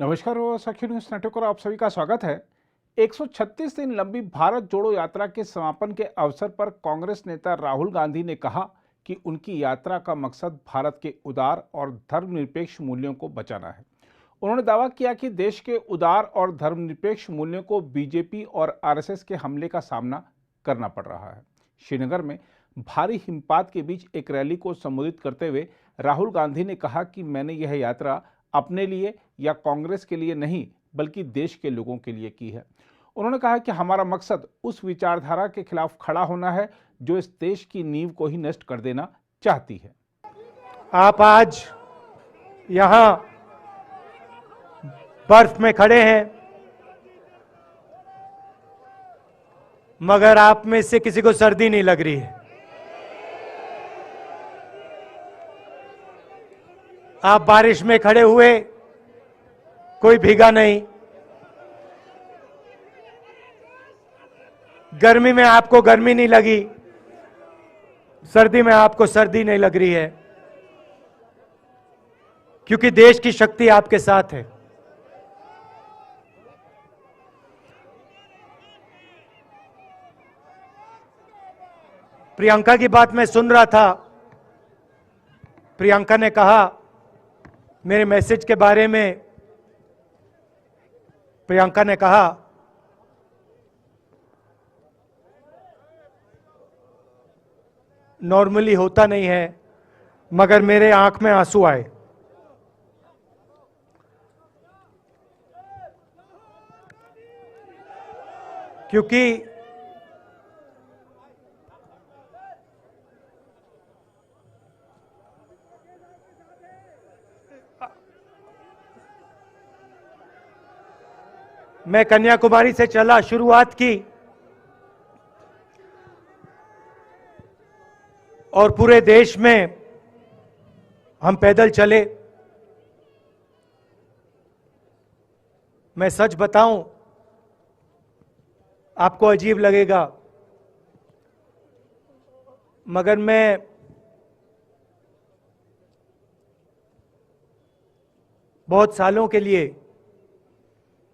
नमस्कार और सखी न्यूज नेटवर्क और आप सभी का स्वागत है। 136 दिन लंबी भारत जोड़ो यात्रा के समापन के अवसर पर कांग्रेस नेता राहुल गांधी ने कहा कि उनकी यात्रा का मकसद भारत के उदार और धर्मनिरपेक्ष मूल्यों को बचाना है। उन्होंने दावा किया कि देश के उदार और धर्मनिरपेक्ष मूल्यों को बीजेपी और आरएसएस के हमले का सामना करना पड़ रहा है। श्रीनगर में भारी हिमपात के बीच एक रैली को संबोधित करते हुए राहुल गांधी ने कहा कि मैंने यह यात्रा अपने लिए या कांग्रेस के लिए नहीं बल्कि देश के लोगों के लिए की है। उन्होंने कहा कि हमारा मकसद उस विचारधारा के खिलाफ खड़ा होना है जो इस देश की नींव को ही नष्ट कर देना चाहती है। आप आज यहां बर्फ में खड़े हैं, मगर आप में से किसी को सर्दी नहीं लग रही है। आप बारिश में खड़े हुए, कोई भीगा नहीं। गर्मी में आपको गर्मी नहीं लगी, सर्दी में आपको सर्दी नहीं लग रही है, क्योंकि देश की शक्ति आपके साथ है। प्रियंका की बात मैं सुन रहा था। प्रियंका ने कहा मेरे मैसेज के बारे में, प्रियंका ने कहा नॉर्मली होता नहीं है, मगर मेरे आंख में आंसू आए। क्योंकि मैं कन्याकुमारी से चला, शुरुआत की और पूरे देश में हम पैदल चले। मैं सच बताऊं, आपको अजीब लगेगा, मगर मैं बहुत सालों के लिए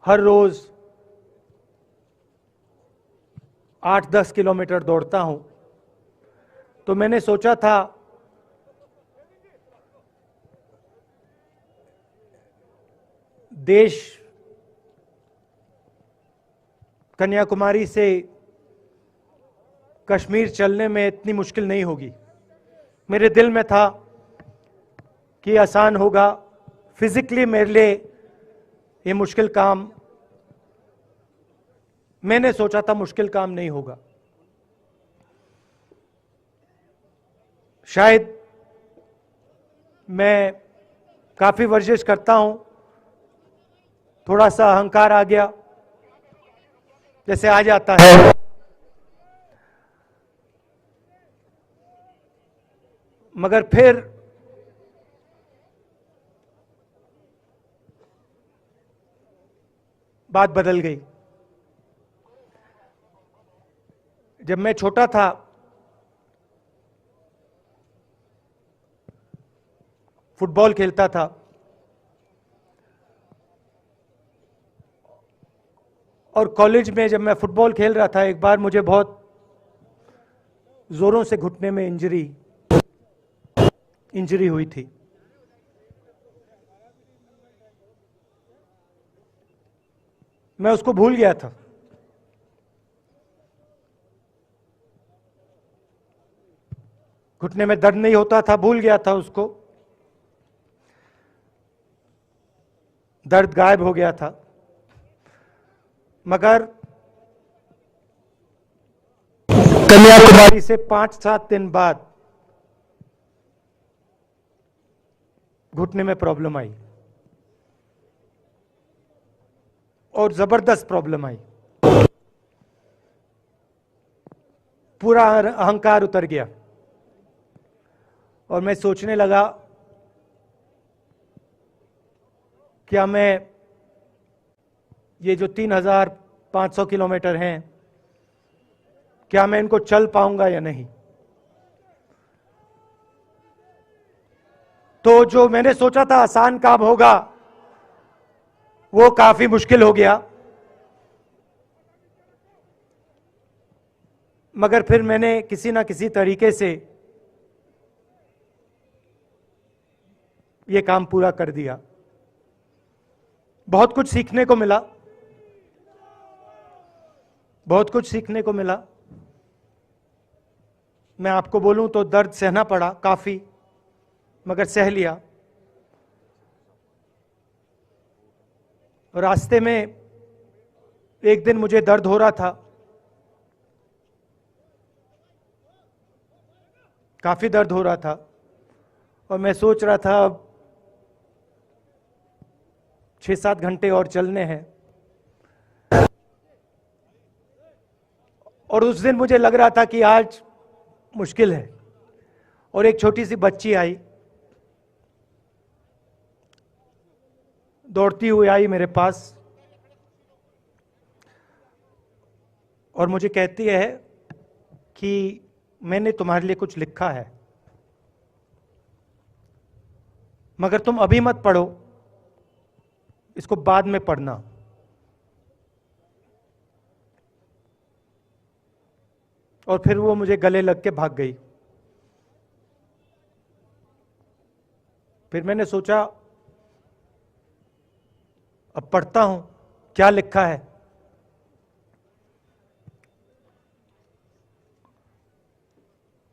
हर रोज 8-10 किलोमीटर दौड़ता हूं। तो मैंने सोचा था देश कन्याकुमारी से कश्मीर चलने में इतनी मुश्किल नहीं होगी। मेरे दिल में था कि आसान होगा। फिजिकली मेरे लिए ये मुश्किल काम, मैंने सोचा था मुश्किल काम नहीं होगा। शायद मैं काफी वर्जिश करता हूं, थोड़ा सा अहंकार आ गया, जैसे आ जाता है। मगर फिर बात बदल गई। जब मैं छोटा था, फुटबॉल खेलता था, और कॉलेज में जब मैं फुटबॉल खेल रहा था, एक बार मुझे बहुत जोरों से घुटने में इंजरी हुई थी। मैं उसको भूल गया था। घुटने में दर्द नहीं होता था, भूल गया था उसको। दर्द गायब हो गया था। मगर कन्याकुमारी से 5-7 दिन बाद घुटने में प्रॉब्लम आई, और जबरदस्त प्रॉब्लम आई। पूरा अहंकार उतर गया और मैं सोचने लगा, क्या मैं ये जो 3500 किलोमीटर हैं, क्या मैं इनको चल पाऊंगा या नहीं। तो जो मैंने सोचा था आसान काम होगा, वो काफी मुश्किल हो गया, मगर फिर मैंने किसी ना किसी तरीके से ये काम पूरा कर दिया। बहुत कुछ सीखने को मिला, बहुत कुछ सीखने को मिला। मैं आपको बोलूं तो दर्द सहना पड़ा काफी, मगर सह लिया। रास्ते में एक दिन मुझे दर्द हो रहा था, काफी दर्द हो रहा था, और मैं सोच रहा था अब 6-7 घंटे और चलने हैं। और उस दिन मुझे लग रहा था कि आज मुश्किल है, और एक छोटी सी बच्ची आई, दौड़ती हुई आई मेरे पास, और मुझे कहती है कि मैंने तुम्हारे लिए कुछ लिखा है, मगर तुम अभी मत पढ़ो, इसको बाद में पढ़ना। और फिर वो मुझे गले लग के भाग गई। फिर मैंने सोचा अब पढ़ता हूं क्या लिखा है।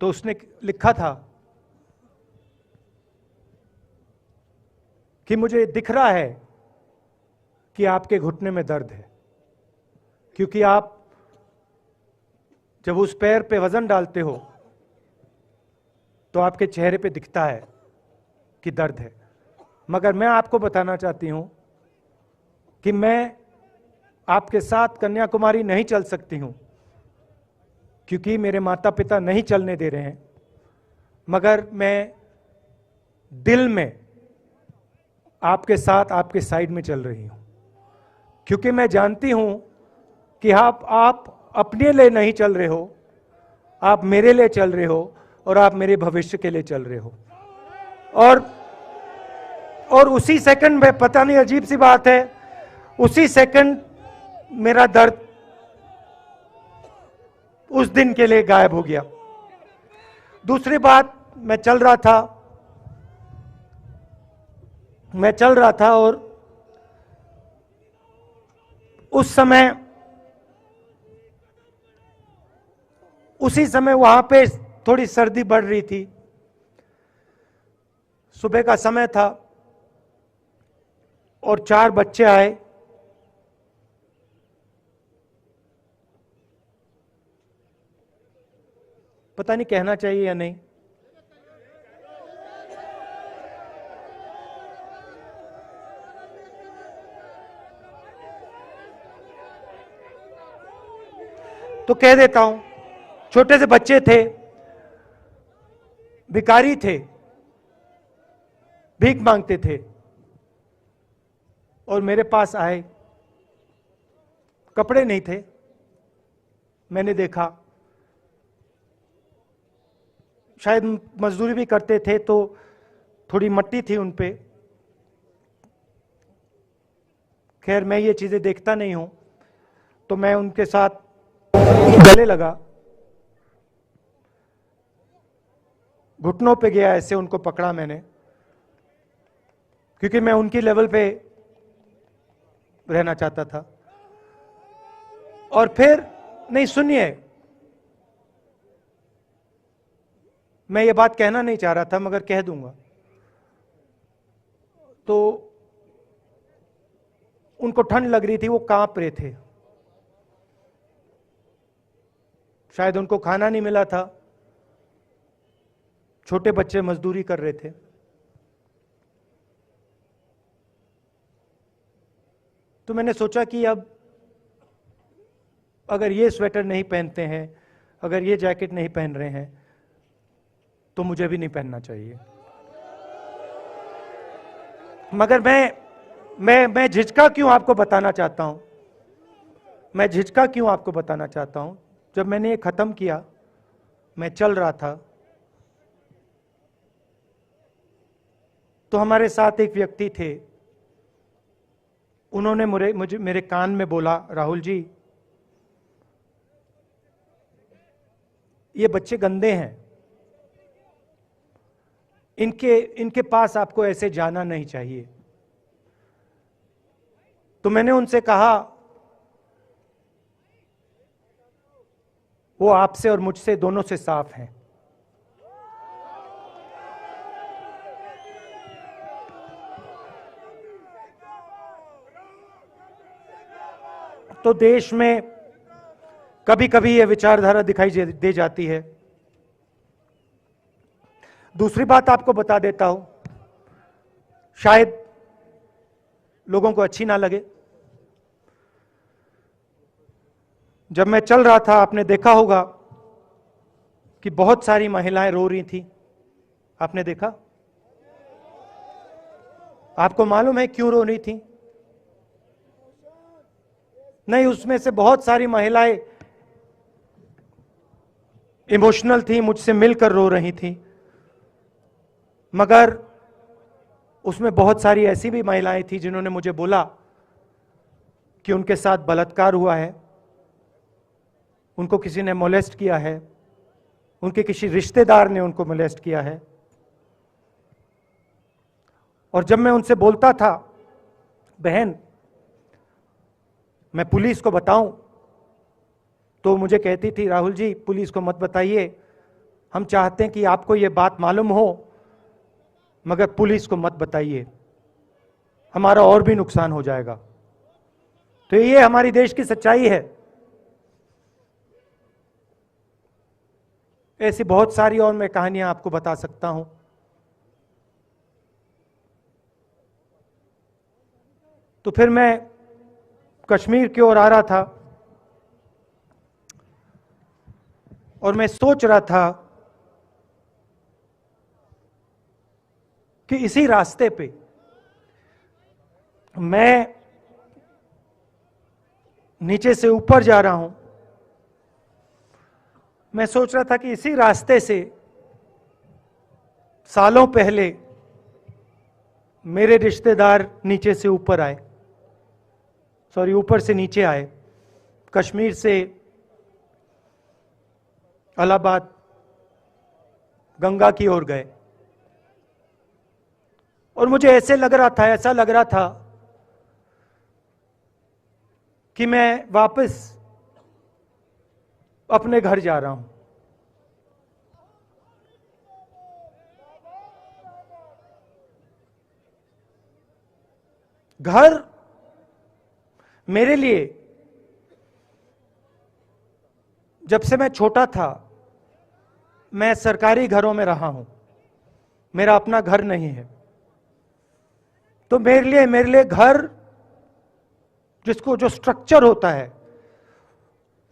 तो उसने लिखा था कि मुझे दिख रहा है कि आपके घुटने में दर्द है, क्योंकि आप जब उस पैर पे वजन डालते हो तो आपके चेहरे पे दिखता है कि दर्द है। मगर मैं आपको बताना चाहती हूं कि मैं आपके साथ कन्याकुमारी नहीं चल सकती हूं, क्योंकि मेरे माता पिता नहीं चलने दे रहे हैं, मगर मैं दिल में आपके साथ, आपके साइड में चल रही हूं, क्योंकि मैं जानती हूं कि आप अपने लिए नहीं चल रहे हो, आप मेरे लिए चल रहे हो, और आप मेरे भविष्य के लिए चल रहे हो। और उसी सेकंड में, पता नहीं अजीब सी बात है, उसी सेकंड मेरा दर्द उस दिन के लिए गायब हो गया। दूसरी बात, मैं चल रहा था और उसी समय वहां पे थोड़ी सर्दी बढ़ रही थी। सुबह का समय था और 4 बच्चे आए। पता नहीं कहना चाहिए या नहीं, तो कह देता हूं। छोटे से बच्चे थे, भिखारी थे, भीख मांगते थे, और मेरे पास आए। कपड़े नहीं थे, मैंने देखा, शायद मजदूरी भी करते थे तो थोड़ी मट्टी थी उन पे। खैर, मैं ये चीजें देखता नहीं हूं, तो मैं उनके साथ गले लगा, घुटनों पे गया, ऐसे उनको पकड़ा मैंने, क्योंकि मैं उनकी लेवल पे रहना चाहता था। और फिर, नहीं सुनिए, मैं ये बात कहना नहीं चाह रहा था, मगर कह दूंगा। तो उनको ठंड लग रही थी, वो कांप रहे थे, शायद उनको खाना नहीं मिला था, छोटे बच्चे मजदूरी कर रहे थे। तो मैंने सोचा कि अब अगर ये स्वेटर नहीं पहनते हैं, अगर ये जैकेट नहीं पहन रहे हैं, तो मुझे भी नहीं पहनना चाहिए। मगर मैं झिझका क्यों आपको बताना चाहता हूं, मैं झिझका क्यों आपको बताना चाहता हूं। जब मैंने ये खत्म किया, मैं चल रहा था, तो हमारे साथ एक व्यक्ति थे, उन्होंने मुझे मेरे कान में बोला, राहुल जी ये बच्चे गंदे हैं, इनके पास आपको ऐसे जाना नहीं चाहिए। तो मैंने उनसे कहा, वो आपसे और मुझसे दोनों से साफ हैं। तो देश में कभी कभी यह विचारधारा दिखाई दे जाती है। दूसरी बात आपको बता देता हूं, शायद लोगों को अच्छी ना लगे। जब मैं चल रहा था, आपने देखा होगा कि बहुत सारी महिलाएं रो रही थी। आपने देखा? आपको मालूम है क्यों रो रही थी? नहीं, उसमें से बहुत सारी महिलाएं इमोशनल थी, मुझसे मिलकर रो रही थी। मगर उसमें बहुत सारी ऐसी भी महिलाएं थी जिन्होंने मुझे बोला कि उनके साथ बलात्कार हुआ है, उनको किसी ने मोलेस्ट किया है, उनके किसी रिश्तेदार ने उनको मोलेस्ट किया है। और जब मैं उनसे बोलता था, बहन मैं पुलिस को बताऊं, तो मुझे कहती थी, राहुल जी पुलिस को मत बताइए, हम चाहते हैं कि आपको ये बात मालूम हो, मगर पुलिस को मत बताइए, हमारा और भी नुकसान हो जाएगा। तो ये हमारी देश की सच्चाई है। ऐसी बहुत सारी और मैं कहानियां आपको बता सकता हूं। तो फिर मैं कश्मीर की ओर आ रहा था और मैं सोच रहा था कि इसी रास्ते पे मैं नीचे से ऊपर जा रहा हूं। मैं सोच रहा था कि इसी रास्ते से सालों पहले मेरे रिश्तेदार नीचे से ऊपर आए, सॉरी ऊपर से नीचे आए, कश्मीर से इलाहाबाद गंगा की ओर गए। और मुझे ऐसा लग रहा था कि मैं वापस अपने घर जा रहा हूं। घर मेरे लिए, जब से मैं छोटा था, मैं सरकारी घरों में रहा हूं, मेरा अपना घर नहीं है। तो मेरे लिए घर, जिसको जो स्ट्रक्चर होता है,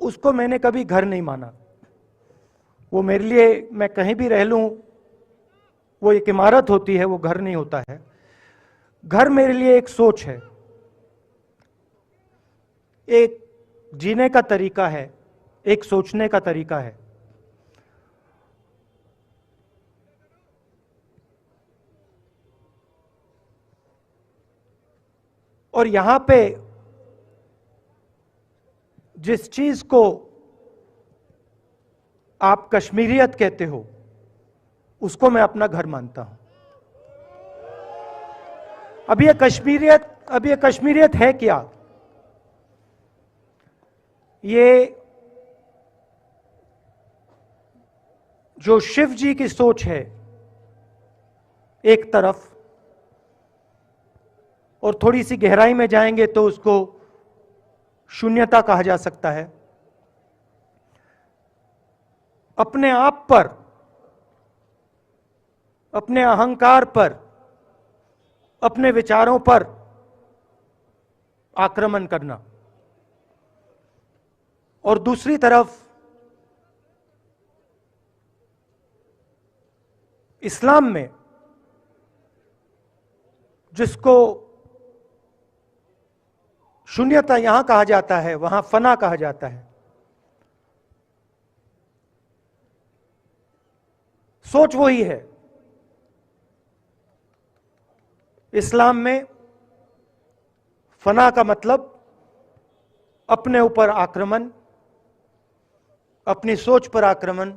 उसको मैंने कभी घर नहीं माना। वो मेरे लिए, मैं कहीं भी रह लूं, वो एक इमारत होती है, वो घर नहीं होता है। घर मेरे लिए एक सोच है, एक जीने का तरीका है, एक सोचने का तरीका है। और यहां पे जिस चीज को आप कश्मीरियत कहते हो, उसको मैं अपना घर मानता हूं। अब ये कश्मीरियत है क्या? ये जो शिव जी की सोच है एक तरफ, और थोड़ी सी गहराई में जाएंगे तो उसको शून्यता कहा जा सकता है। अपने आप पर, अपने अहंकार पर, अपने विचारों पर आक्रमण करना। और दूसरी तरफ इस्लाम में, जिसको शून्यता यहां कहा जाता है, वहां फना कहा जाता है। सोच वही है। इस्लाम में फना का मतलब अपने ऊपर आक्रमण, अपनी सोच पर आक्रमण,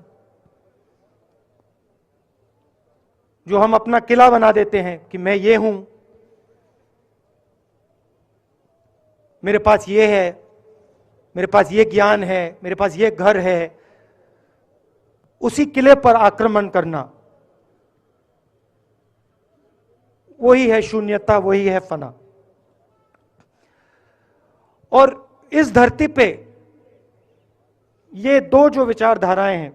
जो हम अपना किला बना देते हैं कि मैं ये हूं, मेरे पास ये है, मेरे पास ये ज्ञान है, मेरे पास ये घर है, उसी किले पर आक्रमण करना, वही है शून्यता, वही है फना। और इस धरती पे ये दो जो विचारधाराएं हैं,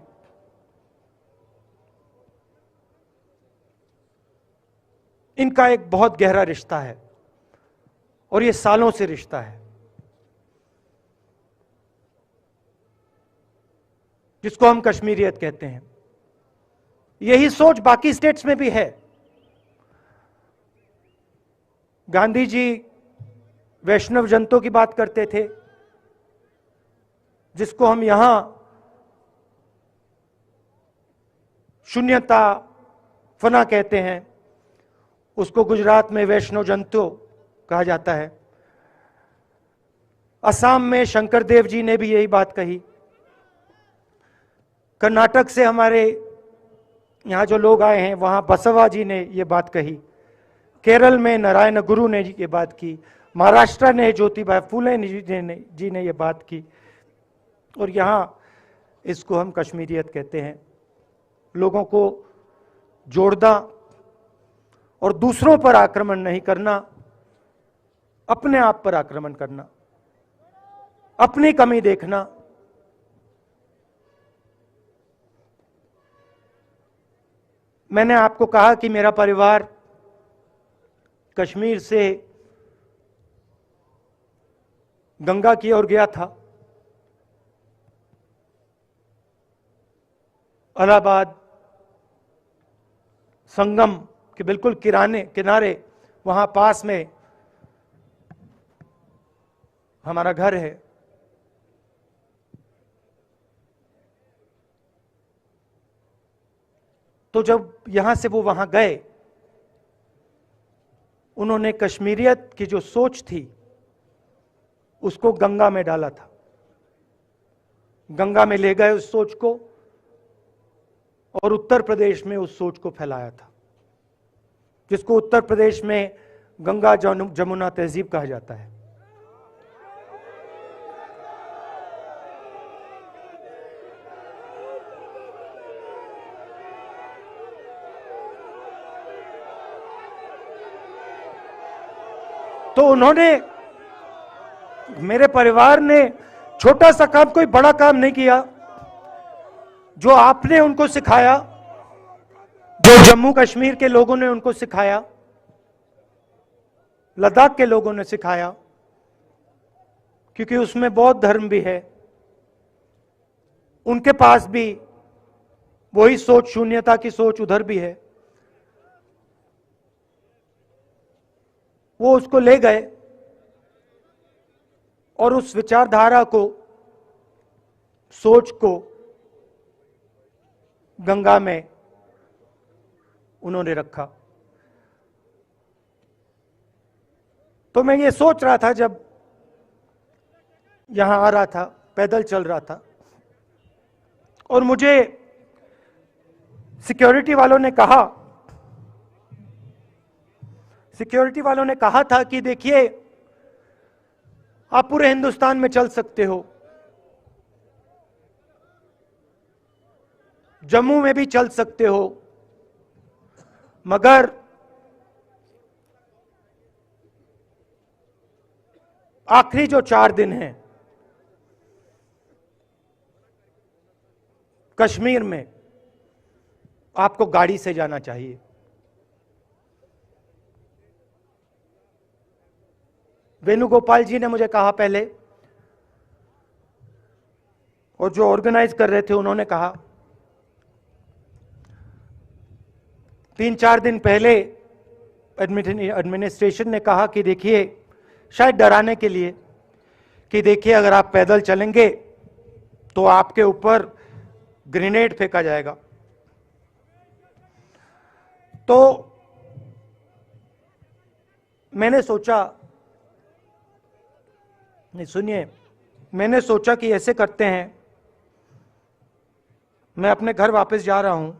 इनका एक बहुत गहरा रिश्ता है और ये सालों से रिश्ता है, जिसको हम कश्मीरियत कहते हैं। यही सोच बाकी स्टेट्स में भी है। गांधी जी वैष्णव जनतों की बात करते थे, जिसको हम यहां शून्यता, फना कहते हैं, उसको गुजरात में वैष्णव जनतो कहा जाता है। असम में शंकर देव जी ने भी यही बात कही। कर्नाटक से हमारे यहां जो लोग आए हैं, वहां बसवा जी ने यह बात कही। केरल में नारायण गुरु ने ये बात की। महाराष्ट्र ने ज्योतिबा फुले जी ने यह बात की। और यहां इसको हम कश्मीरियत कहते हैं। लोगों को जोड़ना और दूसरों पर आक्रमण नहीं करना, अपने आप पर आक्रमण करना, अपनी कमी देखना। मैंने आपको कहा कि मेरा परिवार कश्मीर से गंगा की ओर गया था। इलाहाबाद संगम के बिल्कुल किनारे वहां पास में हमारा घर है। तो जब यहां से वो वहां गए, उन्होंने कश्मीरियत की जो सोच थी उसको गंगा में डाला था। गंगा में ले गए उस सोच को और उत्तर प्रदेश में उस सोच को फैलाया था, जिसको उत्तर प्रदेश में गंगा जमुना तहजीब कहा जाता है। तो उन्होंने, मेरे परिवार ने छोटा सा काम, कोई बड़ा काम नहीं किया। जो आपने उनको सिखाया, जो जम्मू कश्मीर के लोगों ने उनको सिखाया, लद्दाख के लोगों ने सिखाया, क्योंकि उसमें बौद्ध धर्म भी है, उनके पास भी वही सोच, शून्यता की सोच उधर भी है। वो उसको ले गए और उस विचारधारा को, सोच को गंगा में उन्होंने रखा। तो मैं ये सोच रहा था, जब यहां आ रहा था, पैदल चल रहा था, और मुझे सिक्योरिटी वालों ने कहा था कि देखिए, आप पूरे हिंदुस्तान में चल सकते हो, जम्मू में भी चल सकते हो, मगर आखिरी जो 4 दिन हैं कश्मीर में, आपको गाड़ी से जाना चाहिए। वेणुगोपाल जी ने मुझे कहा पहले, और जो ऑर्गेनाइज कर रहे थे उन्होंने कहा। 3-4 दिन पहले एडमिनिस्ट्रेशन ने कहा कि देखिए, शायद डराने के लिए, कि देखिए अगर आप पैदल चलेंगे तो आपके ऊपर ग्रेनेड फेंका जाएगा। तो मैंने सोचा नहीं, सुनिए, मैंने सोचा कि ऐसे करते हैं, मैं अपने घर वापस जा रहा हूं,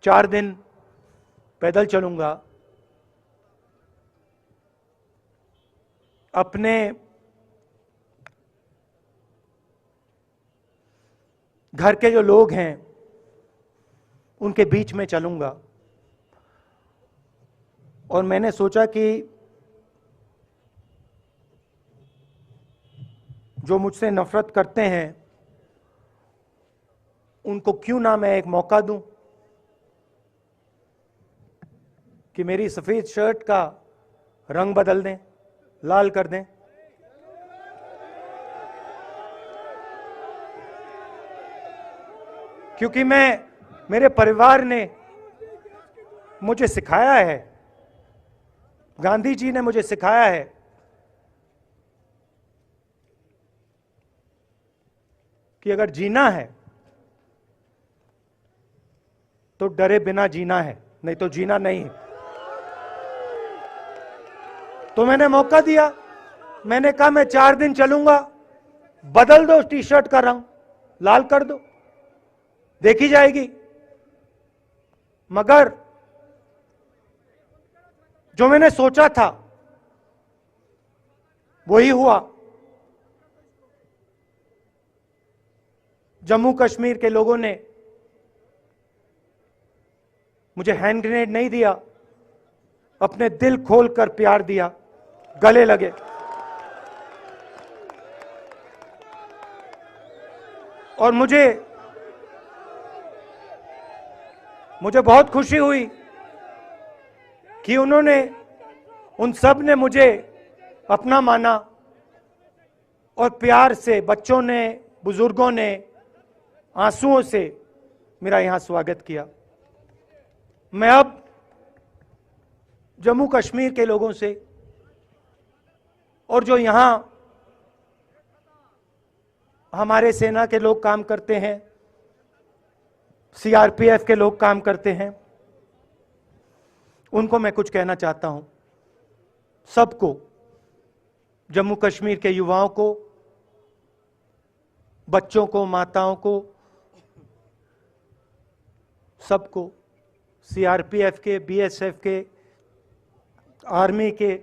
4 दिन पैदल चलूंगा, अपने घर के जो लोग हैं उनके बीच में चलूंगा। और मैंने सोचा कि जो मुझसे नफरत करते हैं उनको क्यों ना मैं एक मौका दूं कि मेरी सफेद शर्ट का रंग बदल दें, लाल कर दें। क्योंकि मेरे परिवार ने मुझे सिखाया है, गांधी जी ने मुझे सिखाया है कि अगर जीना है तो डरे बिना जीना है, नहीं तो जीना नहीं है। तो मैंने मौका दिया, मैंने कहा मैं 4 दिन चलूंगा, बदल दो टी शर्ट का रंग, लाल कर दो, देखी जाएगी। मगर जो मैंने सोचा था वही हुआ। जम्मू कश्मीर के लोगों ने मुझे हैंड ग्रेनेड नहीं दिया, अपने दिल खोलकर प्यार दिया, गले लगे। और मुझे बहुत खुशी हुई कि उन सब ने मुझे अपना माना और प्यार से, बच्चों ने, बुजुर्गों ने आंसुओं से मेरा यहां स्वागत किया। मैं अब जम्मू कश्मीर के लोगों से और जो यहां हमारे सेना के लोग काम करते हैं, सीआरपीएफ के लोग काम करते हैं, उनको मैं कुछ कहना चाहता हूं। सबको, जम्मू कश्मीर के युवाओं को, बच्चों को, माताओं को, सबको, सीआरपीएफ के, बीएसएफ के, आर्मी के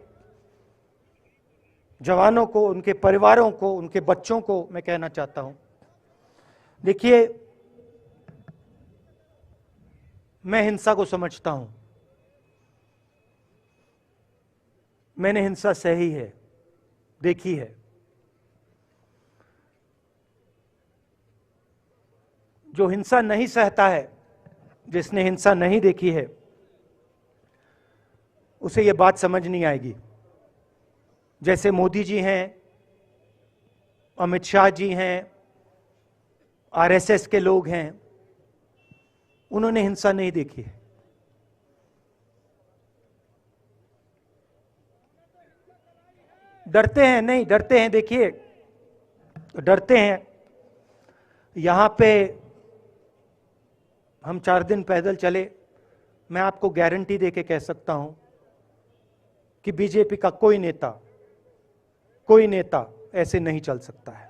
जवानों को, उनके परिवारों को, उनके बच्चों को मैं कहना चाहता हूं, देखिए, मैं हिंसा को समझता हूं, मैंने हिंसा सही है, देखी है। जो हिंसा नहीं सहता है, जिसने हिंसा नहीं देखी है, उसे यह बात समझ नहीं आएगी। जैसे मोदी जी हैं, अमित शाह जी हैं, आरएसएस के लोग हैं, उन्होंने हिंसा नहीं देखी है। डरते हैं, नहीं डरते हैं, देखिए डरते हैं। यहां पे हम 4 दिन पैदल चले, मैं आपको गारंटी देके कह सकता हूं कि बीजेपी का कोई नेता ऐसे नहीं चल सकता है।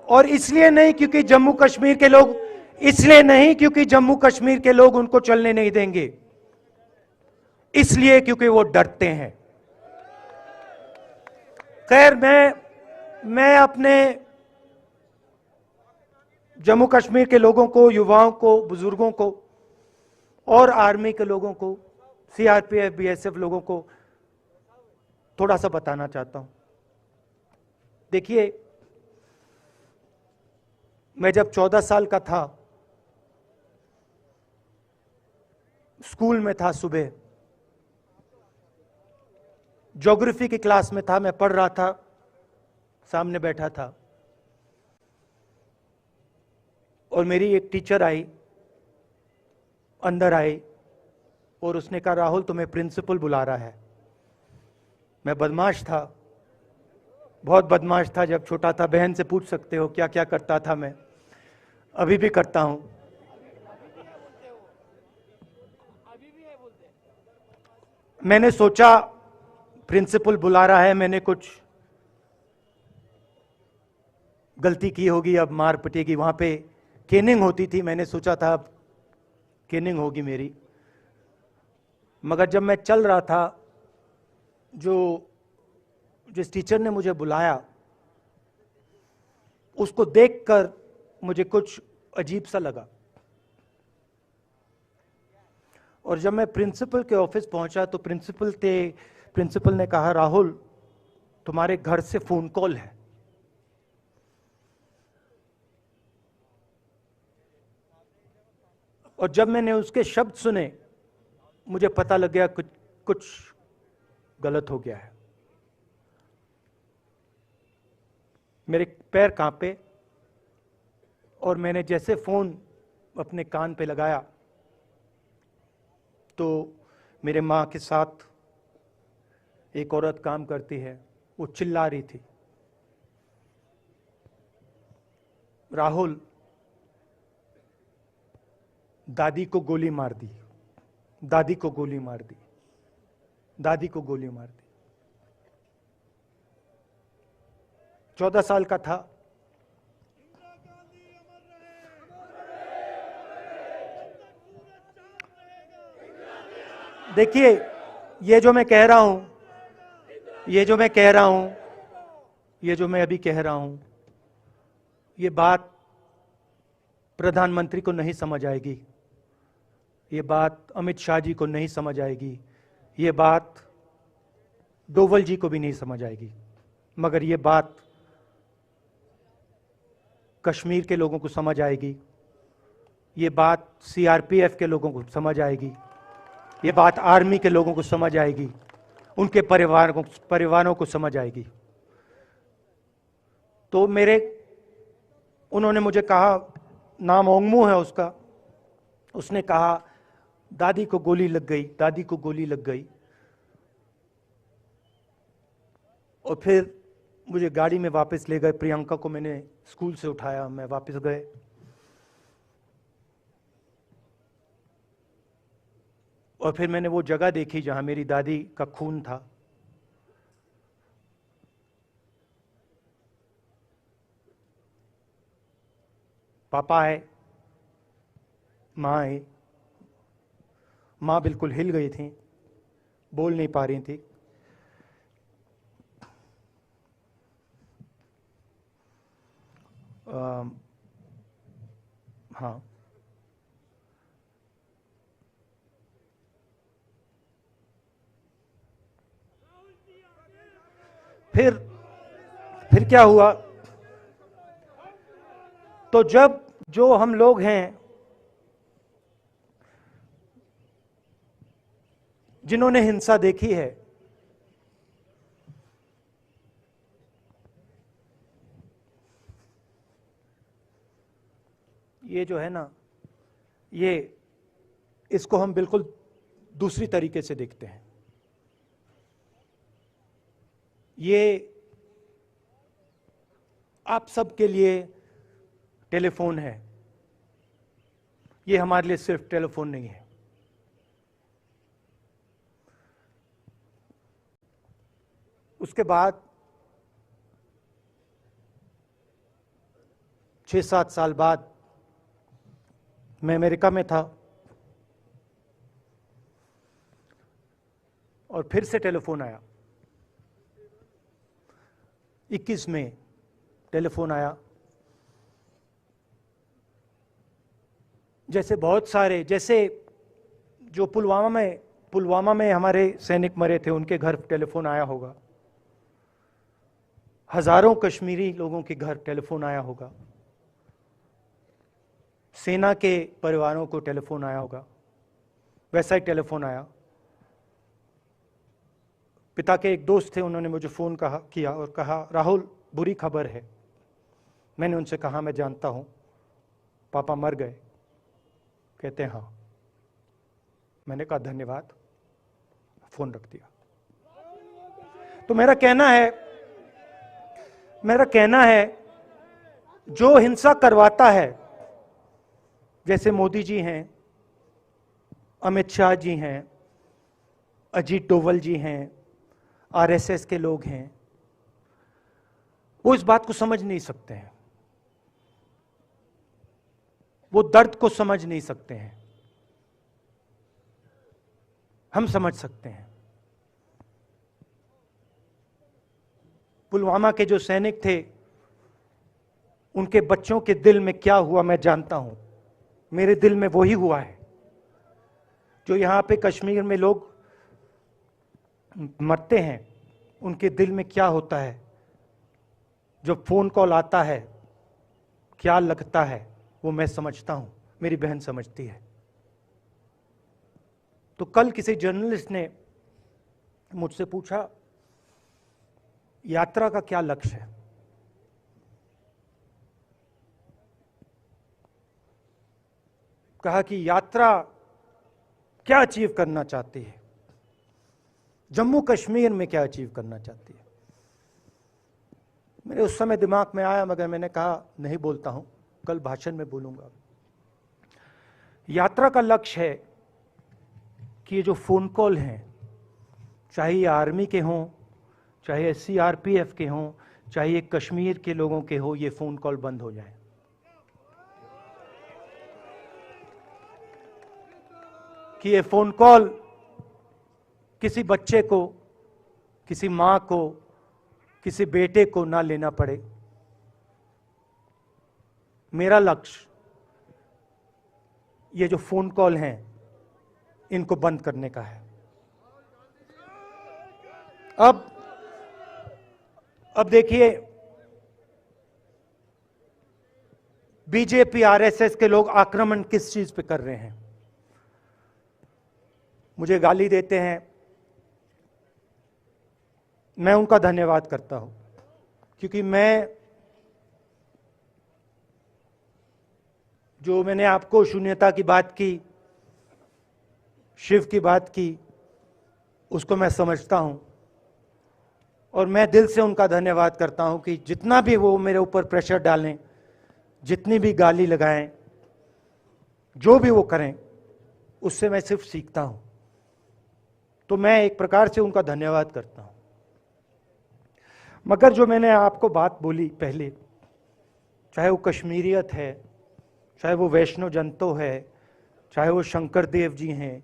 और इसलिए नहीं क्योंकि जम्मू कश्मीर के लोग, इसलिए नहीं क्योंकि जम्मू कश्मीर के लोग उनको चलने नहीं देंगे, इसलिए क्योंकि वो डरते हैं। खैर, मैं अपने जम्मू कश्मीर के लोगों को, युवाओं को, बुजुर्गों को और आर्मी के लोगों को, सीआरपीएफ, बीएसएफ लोगों को थोड़ा सा बताना चाहता हूं। देखिए, मैं जब 14 साल का था, स्कूल में था, सुबह ज्योग्राफी की क्लास में था, मैं पढ़ रहा था, सामने बैठा था और मेरी एक टीचर आई, अंदर आई और उसने कहा, राहुल तुम्हें प्रिंसिपल बुला रहा है। मैं बदमाश था, बहुत बदमाश था जब छोटा था, बहन से पूछ सकते हो क्या क्या करता था मैं, अभी भी करता हूं। मैंने सोचा प्रिंसिपल बुला रहा है, मैंने कुछ गलती की होगी, अब मार पिटेगी। वहां पे केनिंग होती थी, मैंने सोचा था अब केनिंग होगी मेरी। मगर जब मैं चल रहा था, जिस टीचर ने मुझे बुलाया उसको देखकर मुझे कुछ अजीब सा लगा। और जब मैं प्रिंसिपल के ऑफिस पहुंचा तो प्रिंसिपल ने कहा, राहुल तुम्हारे घर से फोन कॉल है। और जब मैंने उसके शब्द सुने मुझे पता लग गया कुछ गलत हो गया है। मेरे पैर कांपे और मैंने जैसे फोन अपने कान पे लगाया तो मेरे मां के साथ एक औरत काम करती है, वो चिल्ला रही थी, राहुल दादी को गोली मार दी, दादी को गोली मार दी, दादी को गोली मार दी। 14 साल का था। देखिए, ये जो मैं कह रहा हूं, ये जो मैं अभी कह रहा हूं, ये बात प्रधानमंत्री को नहीं समझ आएगी, ये बात अमित शाह जी को नहीं समझ आएगी, ये बात डोवल जी को भी नहीं समझ आएगी, मगर ये बात कश्मीर के लोगों को समझ आएगी, ये बात सीआरपीएफ के लोगों को समझ आएगी, ये बात आर्मी के लोगों को समझ आएगी, उनके परिवारों को समझ आएगी। तो उन्होंने मुझे कहा, नाम ओंगमू है उसका, उसने कहा दादी को गोली लग गई, दादी को गोली लग गई। और फिर मुझे गाड़ी में वापस ले गए, प्रियंका को मैंने स्कूल से उठाया, मैं वापस गए। और फिर मैंने वो जगह देखी जहां मेरी दादी का खून था। पापा आए, मां आई। मां बिल्कुल हिल गई थी, बोल नहीं पा रही थी। हाँ, फिर क्या हुआ? तो जो हम लोग हैं जिन्होंने हिंसा देखी है, ये जो है ना, इसको हम बिल्कुल दूसरी तरीके से देखते हैं। ये आप सबके लिए टेलीफोन है, ये हमारे लिए सिर्फ टेलीफोन नहीं है। उसके बाद 6-7 साल बाद मैं अमेरिका में था और फिर से टेलीफोन आया। 21 में टेलीफोन आया। जैसे बहुत सारे, जैसे जो पुलवामा में हमारे सैनिक मरे थे, उनके घर टेलीफोन आया होगा। हजारों कश्मीरी लोगों के घर टेलीफोन आया होगा। सेना के परिवारों को टेलीफोन आया होगा। वैसा ही टेलीफोन आया। पिता के एक दोस्त थे, उन्होंने मुझे फोन किया और कहा, राहुल बुरी खबर है। मैंने उनसे कहा, मैं जानता हूं, पापा मर गए। कहते हैं हाँ। मैंने कहा धन्यवाद, फोन रख दिया। तो मेरा कहना है जो हिंसा करवाता है, जैसे मोदी जी हैं, अमित शाह जी हैं, अजीत डोवल जी हैं, आरएसएस के लोग हैं, वो इस बात को समझ नहीं सकते हैं, वो दर्द को समझ नहीं सकते हैं। हम समझ सकते हैं। पुलवामा के जो सैनिक थे, उनके बच्चों के दिल में क्या हुआ मैं जानता हूं। मेरे दिल में वही हुआ है जो यहां पे कश्मीर में लोग मरते हैं, उनके दिल में क्या होता है। जब फोन कॉल आता है क्या लगता है वो मैं समझता हूं, मेरी बहन समझती है। तो कल किसी जर्नलिस्ट ने मुझसे पूछा यात्रा का क्या लक्ष्य है। कहा कि यात्रा क्या अचीव करना चाहती है, जम्मू कश्मीर में क्या अचीव करना चाहती है। मेरे उस समय दिमाग में आया, मगर मैंने कहा नहीं बोलता हूं, कल भाषण में बोलूंगा। यात्रा का लक्ष्य है कि ये जो फोन कॉल हैं, चाहे ये आर्मी के हों, चाहे सीआरपीएफ के हों, चाहे ये कश्मीर के लोगों के हो, ये फोन कॉल बंद हो जाए। कि ये फोन कॉल किसी बच्चे को, किसी मां को, किसी बेटे को ना लेना पड़े। मेरा लक्ष्य ये जो फोन कॉल हैं इनको बंद करने का है। अब देखिए, बीजेपी आरएसएस के लोग आक्रमण किस चीज पे कर रहे हैं। मुझे गाली देते हैं, मैं उनका धन्यवाद करता हूं, क्योंकि मैंने आपको शून्यता की बात की, शिव की बात की, उसको मैं समझता हूं और मैं दिल से उनका धन्यवाद करता हूं कि जितना भी वो मेरे ऊपर प्रेशर डालें, जितनी भी गाली लगाएं, जो भी वो करें, उससे मैं सिर्फ सीखता हूं। तो मैं एक प्रकार से उनका धन्यवाद करता हूं। मगर जो मैंने आपको बात बोली पहले, चाहे वो कश्मीरियत है, चाहे वो वैष्णो जंतो है, चाहे वो शंकर देव जी हैं,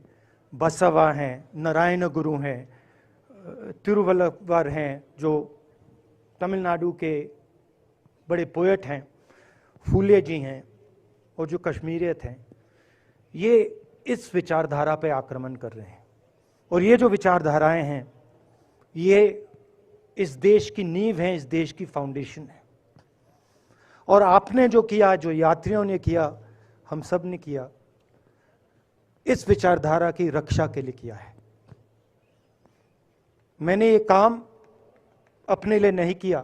बसवा हैं, नारायण गुरु हैं, तिरुवल्लुवर हैं जो तमिलनाडु के बड़े पोएट हैं, फूले जी हैं, और जो कश्मीरियत हैं, ये इस विचारधारा पे आक्रमण कर रहे हैं। और ये जो विचारधाराएं हैं, ये इस देश की नींव है, इस देश की फाउंडेशन है। और आपने जो किया, जो यात्रियों ने किया, हम सब ने किया, इस विचारधारा की रक्षा के लिए किया है। मैंने ये काम अपने लिए नहीं किया,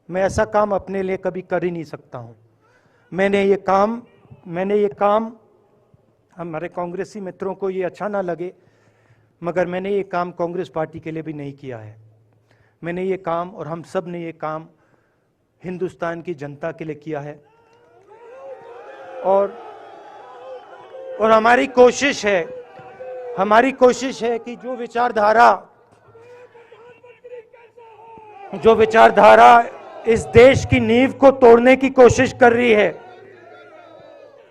मैं ऐसा काम अपने लिए कभी कर ही नहीं सकता हूं। मैंने ये काम हमारे कांग्रेसी मित्रों को ये अच्छा ना लगे, मगर मैंने ये काम कांग्रेस पार्टी के लिए भी नहीं किया है। मैंने ये काम, और हम सब ने ये काम हिंदुस्तान की जनता के लिए किया है। और हमारी कोशिश है कि जो विचारधारा इस देश की नींव को तोड़ने की कोशिश कर रही है,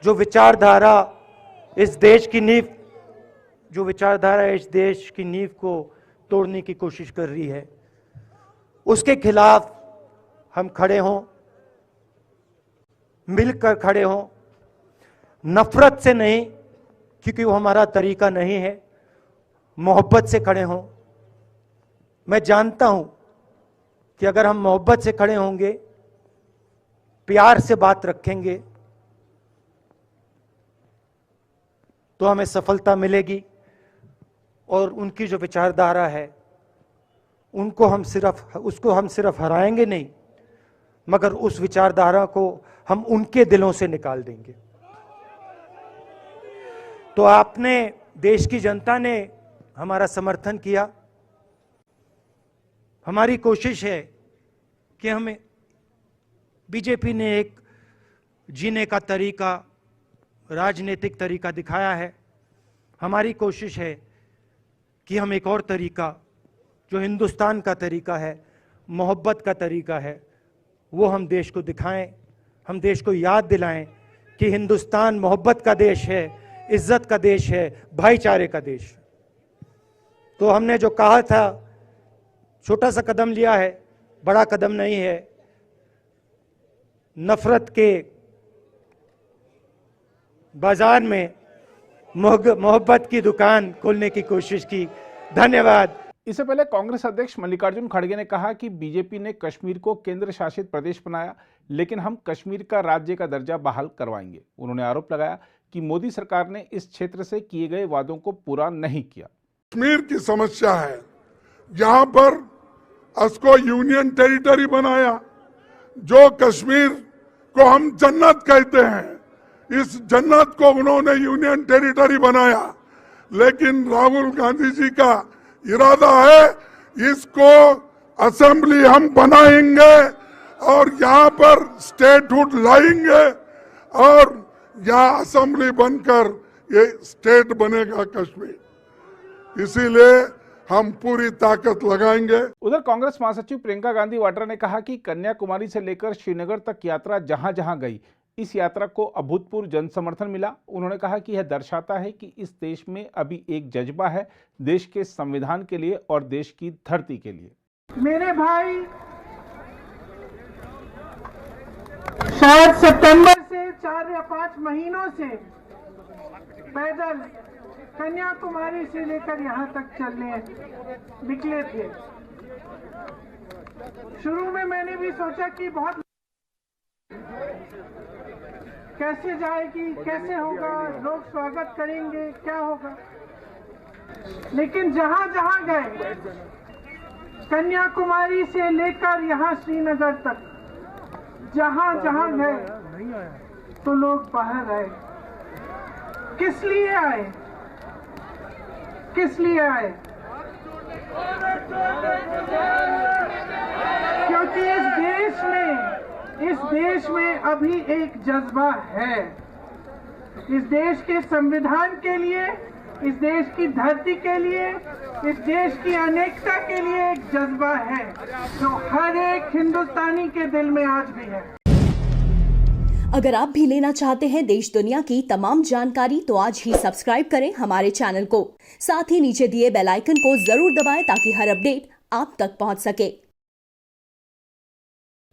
जो विचारधारा इस देश की नींव को तोड़ने की कोशिश कर रही है, उसके खिलाफ हम खड़े हों, मिलकर खड़े हों, नफरत से नहीं, क्योंकि वो हमारा तरीका नहीं है, मोहब्बत से खड़े हों। मैं जानता हूं कि अगर हम मोहब्बत से खड़े होंगे, प्यार से बात रखेंगे, तो हमें सफलता मिलेगी। और उनकी जो विचारधारा है, उसको हम सिर्फ हराएंगे नहीं, मगर उस विचारधारा को हम उनके दिलों से निकाल देंगे। तो आपने, देश की जनता ने हमारा समर्थन किया। हमारी कोशिश है कि हमें, बीजेपी ने एक जीने का तरीका, राजनीतिक तरीका दिखाया है। हमारी कोशिश है कि हम एक और तरीका, जो हिंदुस्तान का तरीका है, मोहब्बत का तरीका है, वो हम देश को दिखाएं, हम देश को याद दिलाएं कि हिंदुस्तान मोहब्बत का देश है, इज्जत का देश है, भाईचारे का देश। तो हमने जो कहा था, छोटा सा कदम लिया है, बड़ा कदम नहीं है। नफरत के बाजार में मोहब्बत की दुकान खोलने की कोशिश की। धन्यवाद। इससे पहले कांग्रेस अध्यक्ष मल्लिकार्जुन खड़गे ने कहा कि बीजेपी ने कश्मीर को केंद्र शासित प्रदेश बनाया, लेकिन हम कश्मीर का राज्य का दर्जा बहाल करवाएंगे। उन्होंने आरोप लगाया कि मोदी सरकार ने इस क्षेत्र से किए गए वादों को पूरा नहीं किया। कश्मीर की समस्या है, यहाँ पर उसको यूनियन टेरिटरी बनाया। जो कश्मीर को हम जन्नत कहते हैं, इस जन्नत को उन्होंने यूनियन टेरिटरी बनाया। लेकिन राहुल गांधी जी का इरादा है इसको असेंबली हम बनाएंगे और यहाँ पर स्टेटहुड लाएंगे और यहाँ असेंबली बनकर ये स्टेट बनेगा कश्मीर। इसीलिए हम पूरी ताकत लगाएंगे। उधर कांग्रेस महासचिव प्रियंका गांधी वाड्रा ने कहा कि कन्याकुमारी से लेकर श्रीनगर तक यात्रा जहां जहां गई, इस यात्रा को अभूतपूर्व जन समर्थन मिला। उन्होंने कहा कि यह दर्शाता है कि इस देश में अभी एक जज्बा है देश के संविधान के लिए और देश की धरती के लिए। मेरे भाई शायद सितंबर से 4 या 5 महीनों से पैदल कन्याकुमारी से लेकर यहाँ तक चलने निकले थे। शुरू में मैंने भी सोचा कि बहुत कैसे जाएगी, कैसे होगा, लोग स्वागत करेंगे, क्या होगा। लेकिन जहां जहां गए, कन्याकुमारी से लेकर यहाँ श्रीनगर तक, जहां जहां गए तो लोग बाहर आए। किस लिए आए? किस लिए आए? क्योंकि इस देश में अभी एक जज्बा है। इस देश के संविधान के लिए, इस देश की धरती के लिए, इस देश की अनेकता के लिए एक जज्बा है जो हर एक हिंदुस्तानी के दिल में आज भी है। अगर आप भी लेना चाहते हैं देश दुनिया की तमाम जानकारी तो आज ही सब्सक्राइब करें हमारे चैनल को। साथ ही नीचे दिए बेल आइकन को जरूर दबाएं ताकि हर अपडेट आप तक पहुंच सके।